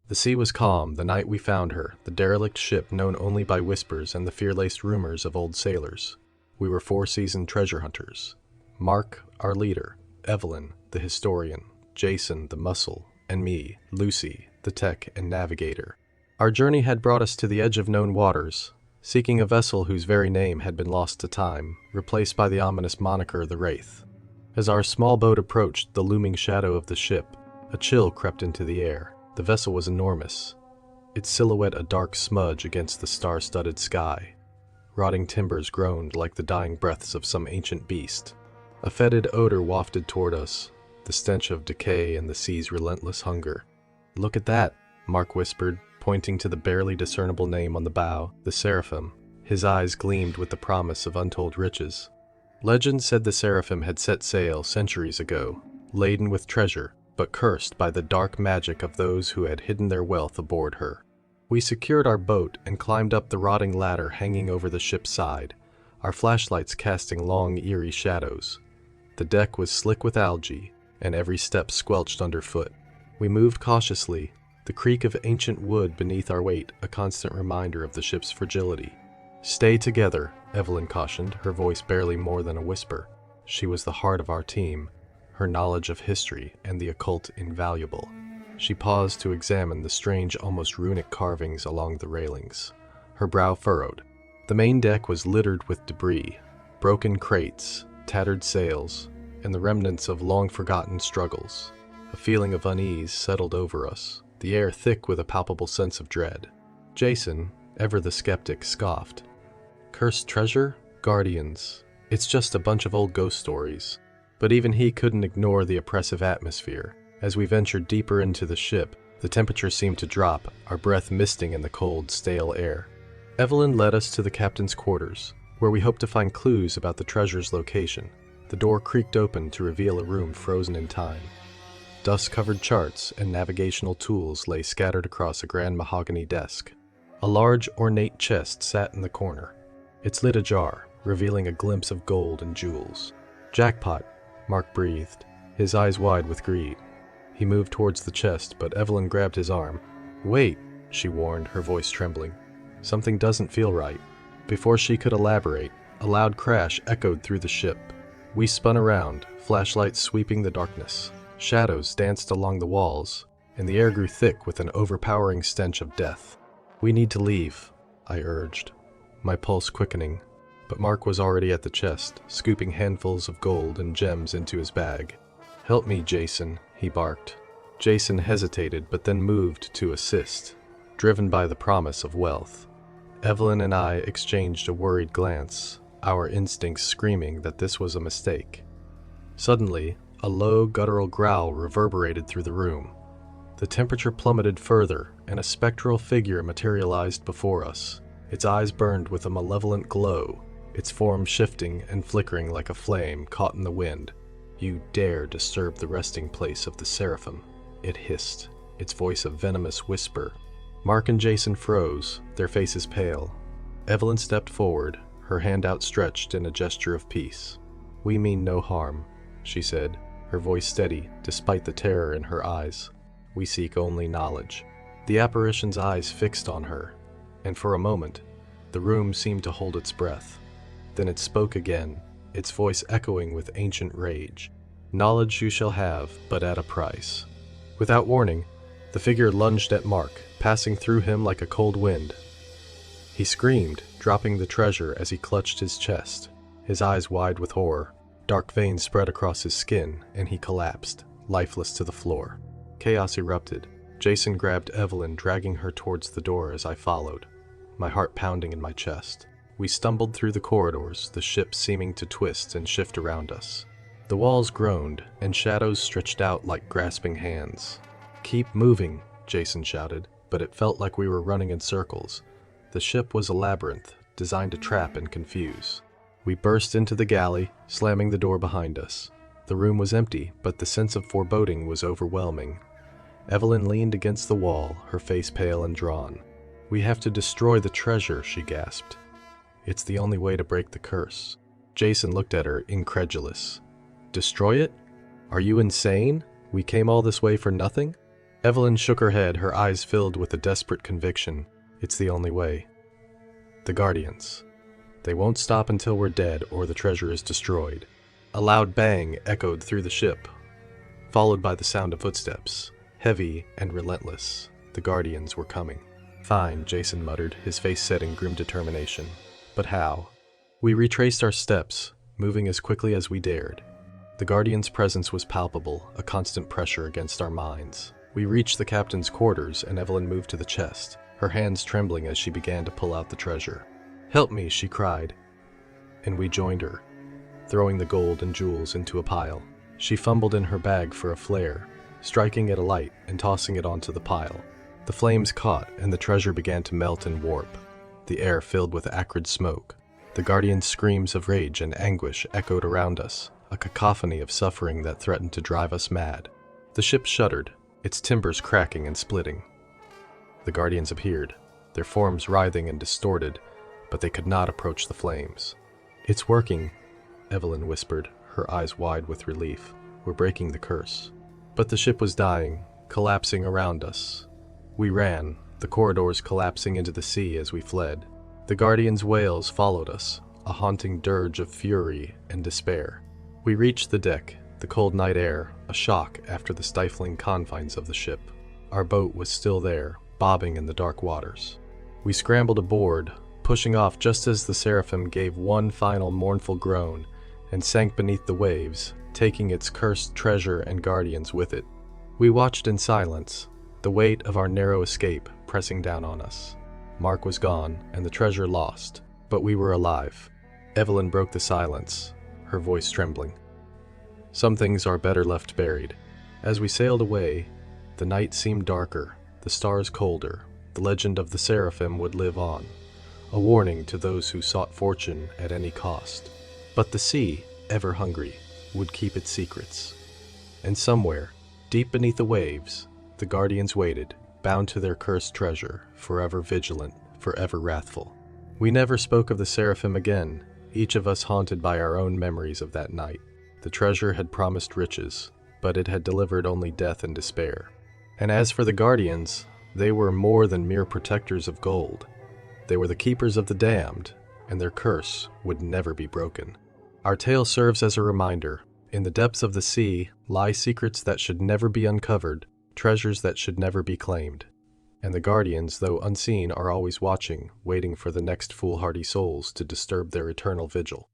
The sea was calm the night we found her, the derelict ship known only by whispers and the fear-laced rumors of old sailors. We were 4 seasoned treasure hunters. Mark, our leader, Evelyn, the historian, Jason, the muscle, and me, Lucy, the tech and navigator. Our journey had brought us to the edge of known waters, seeking a vessel whose very name had been lost to time, replaced by the ominous moniker the Wraith. As our small boat approached the looming shadow of the ship, a chill crept into the air. The vessel was enormous, its silhouette a dark smudge against the star-studded sky. Rotting timbers groaned like the dying breaths of some ancient beast. A fetid odor wafted toward us, the stench of decay and the sea's relentless hunger. "Look at that," Mark whispered, pointing to the barely discernible name on the bow, the Seraphim. His eyes gleamed with the promise of untold riches. Legend said the Seraphim had set sail centuries ago, laden with treasure, but cursed by the dark magic of those who had hidden their wealth aboard her. We secured our boat and climbed up the rotting ladder hanging over the ship's side, our flashlights casting long, eerie shadows. The deck was slick with algae, and every step squelched underfoot. We moved cautiously, the creak of ancient wood beneath our weight a constant reminder of the ship's fragility. "Stay together," Evelyn cautioned, her voice barely more than a whisper. She was the heart of our team, her knowledge of history and the occult invaluable. She paused to examine the strange, almost runic carvings along the railings. Her brow furrowed. The main deck was littered with debris, broken crates, tattered sails, and the remnants of long-forgotten struggles. A feeling of unease settled over us, the air thick with a palpable sense of dread. Jason, ever the skeptic, scoffed. "Cursed treasure? Guardians. It's just a bunch of old ghost stories." But even he couldn't ignore the oppressive atmosphere. As we ventured deeper into the ship, the temperature seemed to drop, our breath misting in the cold, stale air. Evelyn led us to the captain's quarters, where we hoped to find clues about the treasure's location. The door creaked open to reveal a room frozen in time. Dust-covered charts and navigational tools lay scattered across a grand mahogany desk. A large, ornate chest sat in the corner, its lid ajar, revealing a glimpse of gold and jewels. "Jackpot," Mark breathed, his eyes wide with greed. He moved towards the chest, but Evelyn grabbed his arm. "Wait," she warned, her voice trembling. "Something doesn't feel right." Before she could elaborate, a loud crash echoed through the ship. We spun around, flashlights sweeping the darkness. Shadows danced along the walls, and the air grew thick with an overpowering stench of death. "We need to leave," I urged, my pulse quickening. But Mark was already at the chest, scooping handfuls of gold and gems into his bag. "Help me, Jason," he barked. Jason hesitated, but then moved to assist, driven by the promise of wealth. Evelyn and I exchanged a worried glance, our instincts screaming that this was a mistake. Suddenly, a low, guttural growl reverberated through the room. The temperature plummeted further, and a spectral figure materialized before us. Its eyes burned with a malevolent glow, its form shifting and flickering like a flame caught in the wind. "You dare disturb the resting place of the Seraphim," it hissed, its voice a venomous whisper. Mark and Jason froze, their faces pale. Evelyn stepped forward, her hand outstretched in a gesture of peace. "We mean no harm," she said, her voice steady despite the terror in her eyes. "We seek only knowledge." The apparition's eyes fixed on her, and for a moment, the room seemed to hold its breath. Then it spoke again, its voice echoing with ancient rage. "Knowledge you shall have, but at a price." Without warning, the figure lunged at Mark, passing through him like a cold wind. He screamed, dropping the treasure as he clutched his chest, his eyes wide with horror. Dark veins spread across his skin, and he collapsed, lifeless to the floor. Chaos erupted. Jason grabbed Evelyn, dragging her towards the door as I followed, my heart pounding in my chest. We stumbled through the corridors, the ship seeming to twist and shift around us. The walls groaned, and shadows stretched out like grasping hands. "Keep moving," Jason shouted, but it felt like we were running in circles. The ship was a labyrinth, designed to trap and confuse. We burst into the galley, slamming the door behind us. The room was empty, but the sense of foreboding was overwhelming. Evelyn leaned against the wall, her face pale and drawn. "We have to destroy the treasure," she gasped. "It's the only way to break the curse." Jason looked at her, incredulous. "Destroy it? Are you insane? We came all this way for nothing?" Evelyn shook her head, her eyes filled with a desperate conviction. It's the only way. The Guardians. They won't stop until we're dead or the treasure is destroyed. A loud bang echoed through the ship, followed by the sound of footsteps. Heavy and relentless, the Guardians were coming. Fine, Jason muttered, his face set in grim determination. But how? We retraced our steps, moving as quickly as we dared. The Guardian's presence was palpable, a constant pressure against our minds. We reached the captain's quarters, and Evelyn moved to the chest, her hands trembling as she began to pull out the treasure. "Help me," she cried. And we joined her, throwing the gold and jewels into a pile. She fumbled in her bag for a flare, striking it alight and tossing it onto the pile. The flames caught, and the treasure began to melt and warp. The air filled with acrid smoke. The Guardian's screams of rage and anguish echoed around us, a cacophony of suffering that threatened to drive us mad. The ship shuddered, its timbers cracking and splitting. The Guardians appeared, their forms writhing and distorted, but they could not approach the flames. "It's working," Evelyn whispered, her eyes wide with relief. "We're breaking the curse." But the ship was dying, collapsing around us. We ran, the corridors collapsing into the sea as we fled. The Guardians' wails followed us, a haunting dirge of fury and despair. We reached the deck, the cold night air, a shock after the stifling confines of the ship. Our boat was still there, bobbing in the dark waters. We scrambled aboard, pushing off just as the Seraphim gave one final mournful groan and sank beneath the waves, taking its cursed treasure and Guardians with it. We watched in silence, the weight of our narrow escape pressing down on us. Mark was gone, and the treasure lost, but we were alive. Evelyn broke the silence, her voice trembling. "Some things are better left buried." As we sailed away, the night seemed darker, the stars colder. The legend of the Seraphim would live on, a warning to those who sought fortune at any cost. But the sea, ever hungry, would keep its secrets. And somewhere, deep beneath the waves, the Guardians waited, bound to their cursed treasure, forever vigilant, forever wrathful. We never spoke of the Seraphim again, each of us haunted by our own memories of that night. The treasure had promised riches, but it had delivered only death and despair. And as for the Guardians, they were more than mere protectors of gold. They were the keepers of the damned, and their curse would never be broken. Our tale serves as a reminder. In the depths of the sea lie secrets that should never be uncovered, treasures that should never be claimed. And the Guardians, though unseen, are always watching, waiting for the next foolhardy souls to disturb their eternal vigil.